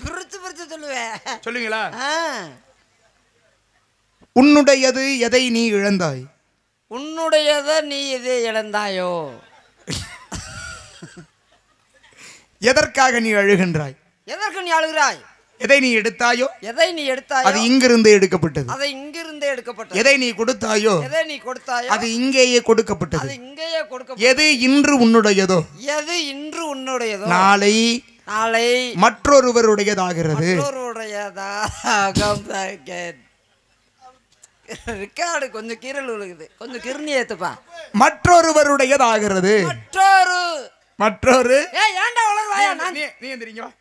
பிரிச்சு சொல்லுவேன் சொல்லுவீங்களா உன்னுடையது எதை நீ இழந்தாய் உன்னுடையதை நீ எதை இழந்தாயோ எதற்காக நீ அழுகின்றாய் எதற்கு நீ அழுகிறாய் எதை நீ எடுத்தாயோ எதை நீ எடுத்தாயோ அது இங்கிருந்து எடுக்கப்பட்டது அதை இங்கிருந்தே எடுக்கப்பட்டது எதை நீ கொடுத்தாயோ எதை நீ கொடுத்தாயோ அது இங்கேயே கொடுக்கப்பட்டது அது இங்கேயே கொடுக்கப்பட்டது எது இன்று உன்னுடையதோ எது இன்று உன்னுடையதோ நாளை நாளை மற்றொருவருடையதாகிறது ரிக்கார்டு கொஞ்சம் கீரல் விழுகுது கொஞ்சம் கிருணி ஏத்துப்பா மற்றொருவருடையதாகிறது மற்றொரு ஏன்டா வளர்வாயா நீ எந்திரிங்க வா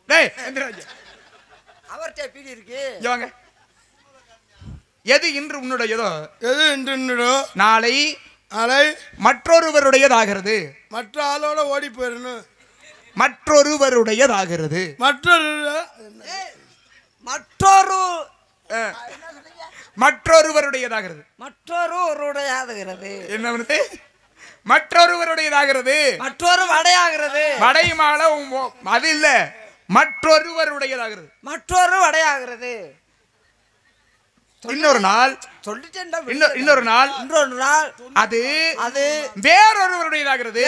டேய் எந்திராஜ் அவர்ட்ட பீடி இருக்கு இங்க வாங்க எது இன்று உன்னுடையதோ எது என்று நாளை நாளை மற்றொருவருடையதாகிறது மற்ற ஆளோட ஓடி போயிடணும் மற்றொருவருடையதாகிறது மற்றொருவருடையதாகிறது மற்றொருவருடையதாகிறது என்ன பண்ணுது மற்றொருவருடையதாகிறது மற்றொரு வடையாகிறது வடை மாலை அது இல்ல மற்றொருவருடையதாகிறது மற்றொரு வடையாகிறது இன்னொரு நாள் சொல்லிட்டேன் இன்னொரு நாள் அது அது வேறொருவருடையதாகிறது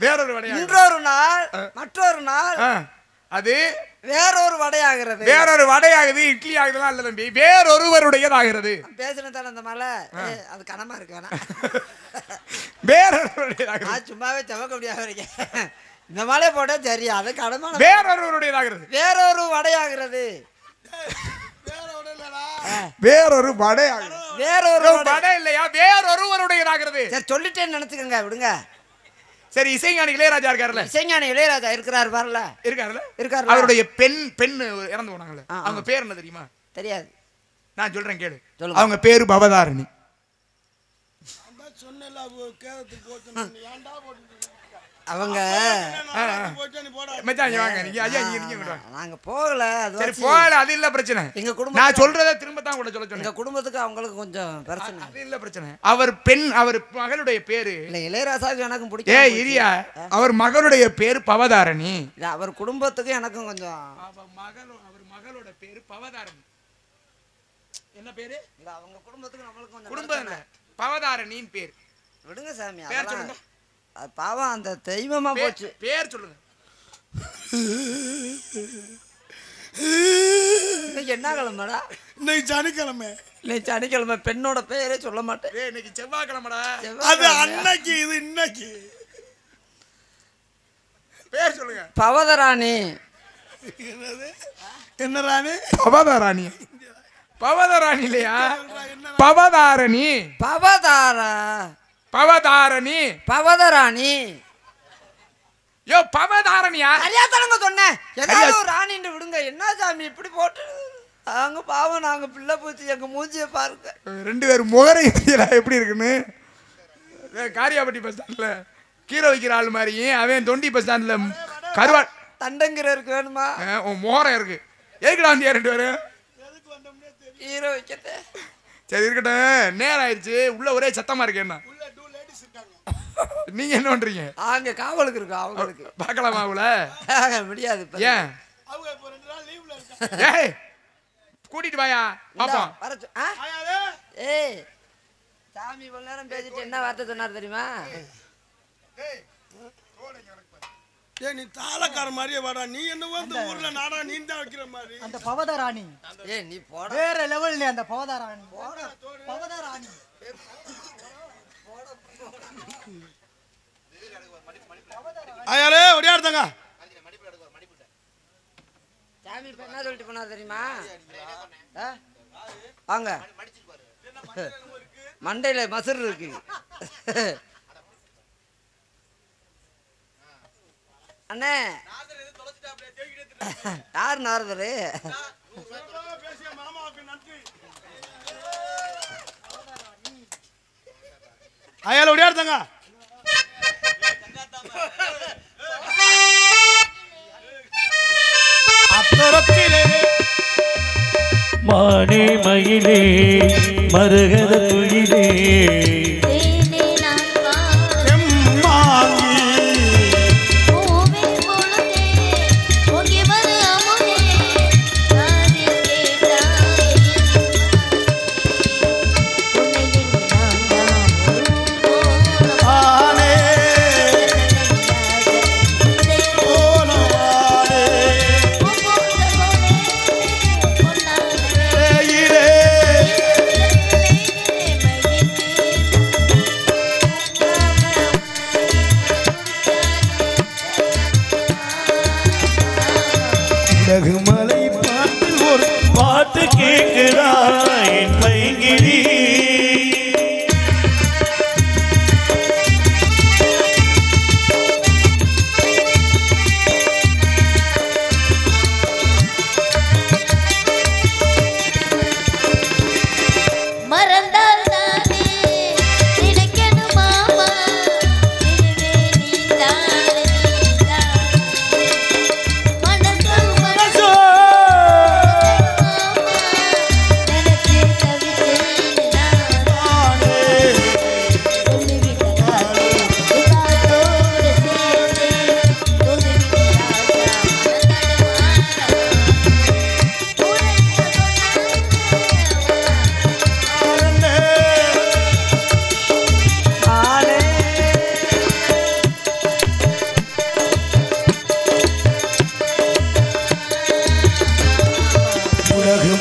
வேறொரு வடையாக இன்னொரு நாள் மற்றொரு நாள் அது வேறொரு வடையாகிறது வேறொரு வடையாகுது இட்லி ஆகுதுலாம் இல்ல தம்பி வேறொருவருடையதாகிறது பேசுனதான அந்த மலை அது கனமா இருக்கு வேணா வேறொருவருடையதாகிறது நான் சும்மாவே சமக்க முடியாம இருக்கேன் இந்த மலை போட்டா சரி அது கடமான வேறொருவருடையதாகிறது வேறொரு வடையாகிறது வேறொரு வடையாகிறது வேறொரு வடை இல்லையா வேறொருவருடையதாகிறது சரி சொல்லிட்டேன்னு நினைச்சுக்கங்க விடுங்க சரி இசைஞானி இளையராஜா இருக்காருல்ல இசைஞானி இளையராஜா இருக்காரு பாருல இருக்காரு அவருடைய பெண் இறந்து போனாங்கல்ல அவங்க பேர் என்ன தெரியுமா தெரியாது நான் சொல்றேன் கேளு அவங்க பேரு பவதாரணி அவங்க நாங்க போகல சரி போகல அது இல்ல பிரச்சனை எங்க குடும்பம் நான் சொல்றத திரும்ப தான் கூட சொல்ல சொன்னேன் எங்க குடும்பத்துக்கு அவங்களுக்கு கொஞ்சம் பிரச்சனை அது இல்ல பிரச்சனை அவர் மகளுடைய பேரு இல்ல இளையராஜாவுக்கு எனக்கும் பிடிக்கும் ஏய் இரியா அவர் மகளுடைய பேரு பவதாரணி இல்ல அவர் குடும்பத்துக்கு எனக்கும் கொஞ்சம் அவர் மகளோட பேரு பவதாரணி என்ன பேரு இல்ல அவங்க குடும்பத்துக்கு நம்மளுக்கு கொஞ்சம் குடும்பம் இல்ல பவதாரணின்னு பேர் விடுங்க சாமி பேர் சொல்லுங்க அது பாவம் அந்த தெய்வமா போச்சு பேர் சொல்லுங்க இன்னைக்கு என்ன கிழமைடா இன்னைக்கு சனிக்கிழமை இன்னைக்கு சனிக்கிழமை பெண்ணோட பேரே சொல்ல மாட்டேன் இன்னைக்கு செவ்வாய்க்கிழமைடா அது அன்னைக்கு இது இன்னைக்கு பேர் சொல்லுங்க பவதராணி என்ன ராணி பவதாரணி பவதாரணி இல்லையா பவதாரணி பவதாரணி பவதராணி யோ பவதாரணியா சரியா தானங்க சொன்னேன் ஏதாவது ஒரு ராணின்னு விடுங்க என்ன சாமி இப்படி போட்டு நாங்க பாவம் நாங்க பிள்ளை பூச்சி எங்க மூஞ்சியை பாருங்க ரெண்டு பேரும் முகரை எப்படி இருக்குன்னு காரியாபட்டி பஸ் ஸ்டாண்ட்ல கீரை வைக்கிற ஆள் மாதிரி அவன் தொண்டி பஸ் ஸ்டாண்ட்ல கருவா தண்டங்கிற இருக்கு வேணுமா உன் முகரம் இருக்கு எதுக்குடா வந்தியா ரெண்டு பேரும் கீரை வைக்கட்டே சரி இருக்கட்டும் நேரம் ஆயிடுச்சு உள்ள ஒரே சத்தமா இருக்கு என்ன நீங்க என்ன பண்றீங்க அங்க காவலுக்கு இருக்கு அவங்களுக்கு பார்க்கலாமா அவள முடியாது ஏன் ஏய் கூட்டிட்டு வாயா பாப்போம் ஏய் சாமி இவ்வளவு நேரம் பேசிட்டு என்ன வார்த்தை சொன்னார் தெரியுமா ஏய் நீ தாளக்கார மாதிரியே வாடா நீ என்ன வந்து ஊர்ல நாடா நீ தான் வைக்கிற மாதிரி அந்த பவதராணி ஏய் நீ போட வேற லெவல்ல அந்த பவதராணி பவதராணி ஆயாலே ஒடியாடுதாங்க சாமி இப்ப என்ன சொல்லிட்டு போனார் தெரியுமா வாங்க மண்டையில மசர் இருக்கு அண்ணே யார் நாரதரு? அயால ஓடியாடுதாங்க. அத்தரத்திலே மானே மயிலே மருகத துயிலே மலை பாட்டில் ஒரு பாட்டு கேட்குதா என் பைங்கிரி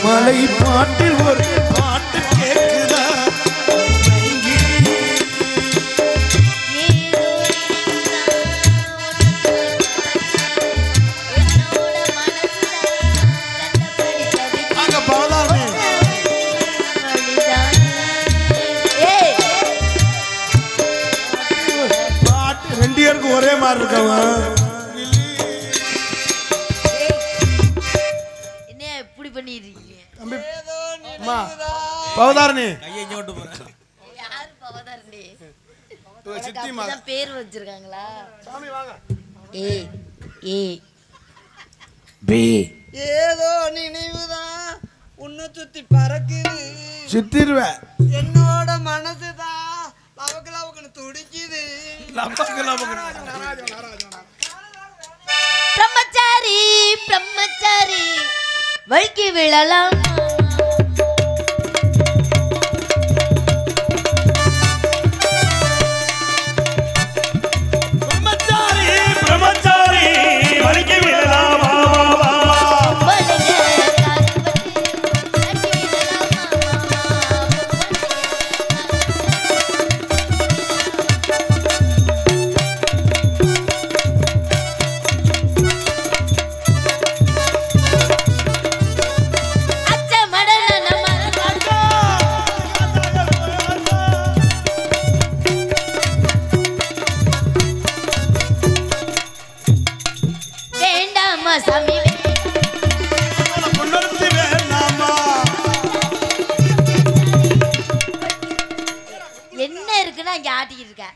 மலை பாட்டில் ஒரு பாட்டு கேட்குதா அங்க பாதாமே பாட்டு ரெண்டு பேருக்கு ஒரே மாதிரி இருக்கவன். பவதாரணி பேர் வச்சிருக்காங்களா? ஏதோ நினைவுதான் உன்னை சுத்தி பறக்குது. சுத்திடுவேன். என்னோட மனசுதான் லவக்கு லவக்குன்னு துடிக்குது. பிரம்மச்சாரி பிரம்மச்சாரி வழுக்கி விழலாம். என்ன இருக்குன்னா இங்க ஆட்டிக்கிட்டு இருக்க.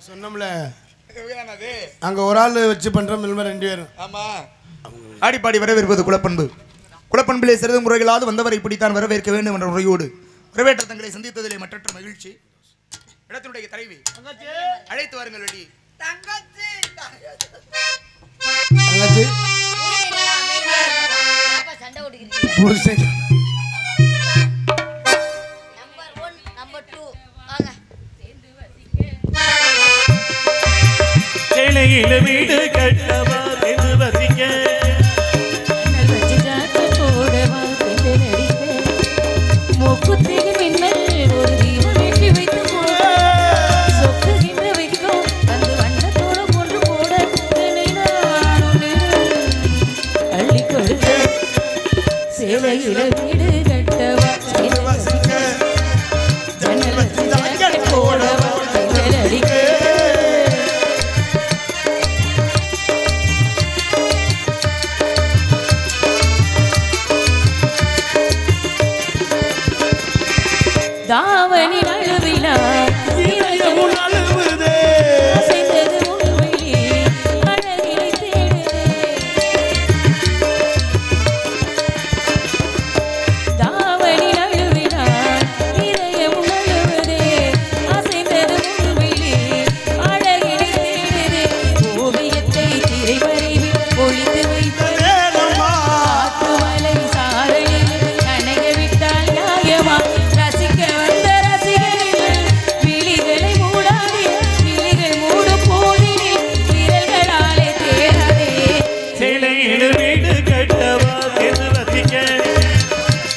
சொன்னோம்ல அங்க ஒரு ஆள் வச்சு பண்றோம் ரெண்டு பேரும். ஆமா ஆடிப்பாடி வரவேற்பது குலப்பண்பு. குலப்பண்பிலே சிறிது முறைகளாவது வந்தவரை இப்படித்தான் வரவேற்க வேண்டும் என்ற முறையோடு வரவேற்ற தங்களை சந்தித்ததிலே மற்றற்ற மகிழ்ச்சி. இடத்தினுடைய தலைவி அழைத்து வாருங்கள் வெளியே. தங்கச்சி தங்கச்சி சண்டை ஓடிக்கிறீங்க. புருஷன் நம்பர் 1 நம்பர் 2 வாங்க. சேலையில வீடு கட்டவா என்று வசிக்க மூக்குத்திக்கு மின்னல் ஒரு தீபம் ஏற்றி வைத்து போட சொக்குகின்ற வைக்கும் அந்த வண்ணத்தோட கொண்டு போட அள்ளி கொடுக்க சேலையில வீடு கட்டவா ஜன்னல் வச்சு போடவா அடிக்க தாவணி நழுவினா இதயமும் அழுவுதே அசைந்தது உள்வெளி அழகினை தேடுதே தாவணி நழுவினா இதயமும் அழுவுதே அசைந்தது உள்வெளி அழகினை தேடுதே ஓவியத்தை திரை வரைவில் ஒளித்து வைத்த காற்றுமலை சாரலில் நனைய விட்டால் நியாயமா ரசிக்க வந்த ரசிகர்கள் விழிகளை மூடாதே விழிகள் மூடும் போதினில் விரல்களாலே தேடாதே சிலையில் வீடு கட்டவா என்று ரசிக்க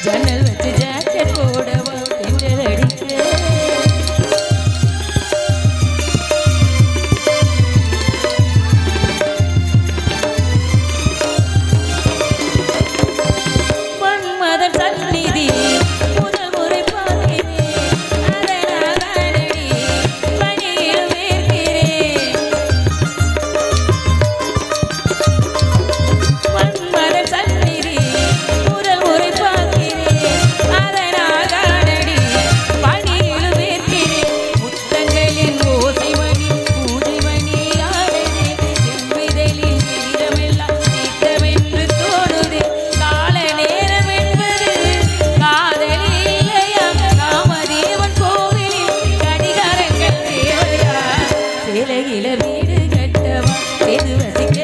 ஜன்னல் வச்சு ஜாக்கெட் போடவா தென்றல் அடிக்க மன்மதன் சந்நிதி முதல் முறை பார்க்கிறேன் அதனால் தானடி பணியில் வேர்க்கிறேன் மன்மதன் சந்நிதி முதல் முறை பார்க்கிறேன் அதனால் தானடி பணியில் வேர்க்கிறேன் முத்தங்களின் ஓசைமணி பூஜைமணி ஆடுதே செவ்விதழில் நேரமெல்லாம் தீர்த்தமென்று தோடுதே கால நேரம் என்பது காதலி இல்லையா காமதேவன் கோவிலில் கடிகாரங்கள் தேவையா சிலையில வீடு கட்டவா எது வசிக்க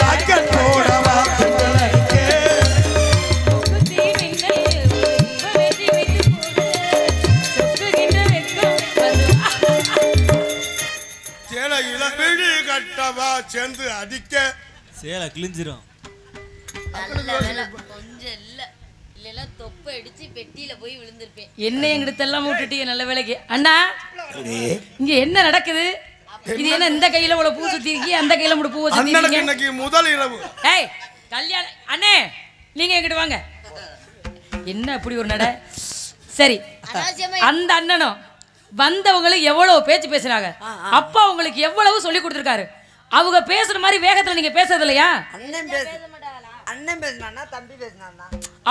ஜாக்கெட் போடவா தென்றல் அடிக்க குத்தி மின்னல் வெற்றி வைத்து போடு சொக்குகின்ற வெட்கம் வந்து சேலையில வீடு கட்டவா சேர்ந்து அடிக்க சேலை கிழிஞ்சிரும் நல்ல வேலை கொஞ்சம் இல்ல தொப்பை அடிச்சு பெட்டியில போய் விழுந்திருப்பேன். என்ன எங்கிட்டெல்லாம் விட்டுட்டீங்க நல்ல வேலைக்கு அண்ணா இங்க என்ன நடக்குது இது என்ன இந்த கையில உள்ள பூ சுத்தி இருக்கீங்க அந்த கையில முடி பூ சுத்தி அண்ணனுக்கு இருக்கீங்க இன்னைக்கு முதல் இரவு ஏய் கல்யாணம் அண்ணே நீங்க எங்கிட்ட வாங்க என்ன அப்படி ஒரு நட சரி அந்த அண்ணனும் வந்தவங்களுக்கு எவ்வளவு பேச்சு பேசினாங்க அப்பா உங்களுக்கு எவ்வளவு சொல்லி கொடுத்துருக்காரு அவங்க பேசுற மாதிரி வேகத்துல நீங்க பேசுறது இல்லையா அண்ணன் பேசினா தம்பி பேசினா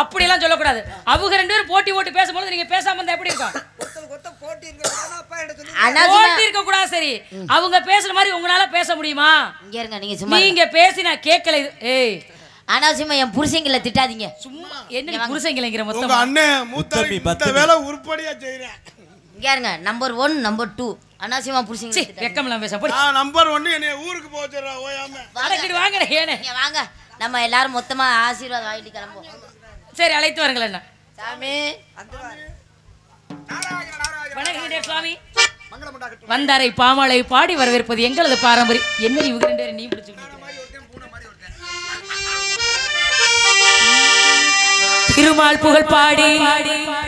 அப்படி எல்லாம் சொல்லக்கூடாது அவங்க ரெண்டு பேரும் போட்டி ஓட்டி பேசும்போது நீங்க பேசாம இருந்தா எப்படி இருக்கும் போட்டி போட்டி இருக்க கூடாது சரி அவங்க பேசுற மாதிரி உங்களால பேச முடியுமா இங்க இருங்க நீங்க சும்மா நீங்க பேசி நான் கேட்கல ஏய் அனாவசியமா என் புருஷங்களை திட்டாதீங்க. சும்மா என்ன புருஷங்களைங்கிற உங்க மொத்தமா அண்ணன் மூத்த வேலை உருப்படியா செய்றேன். இங்க இருங்க நம்பர் 1 நம்பர் 2 அனாவசியமா புருஷங்களை வெக்கம்லாம் பேச போடி நான் நம்பர் 1 என்னைய ஊருக்கு போக சொல்றா ஓயாம அடக்கிட்டு வாங்க ஏனே நீங்க வாங்க நம்ம எல்லாரும் மொத்தமா ஆசீர்வாதம் வாங்கிட்டு கிளம்புவோம். சரி அழைத்து வாருங்கள் அண்ணா சாமி வணக்கம் சுவாமி வந்தாரை பாமாலை பாடி வரவேற்பது எங்களது பாரம்பரியம் என்ன இவங்க ரெண்டு பேரும் நீ பிடிச்சு திருமால் புகழ் பாடி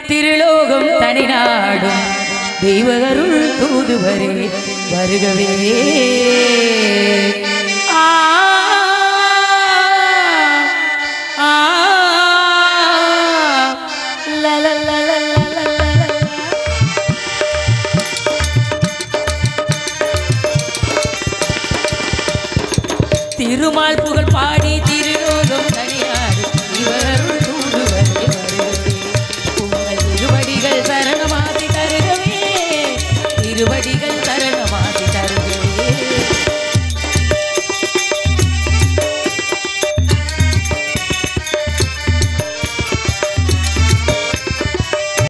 திருலோகம் தனிநாடும் தெய்வகருள் தூதுவரே வருகவே ஆ ஆ திருமால் புகழ் பாடி திருலோகம் தனியாடும் இவருள் தூதுவரே வருகவே உங்கள் திருவடிகள் சரணமாதி தருகவே திருவடிகள்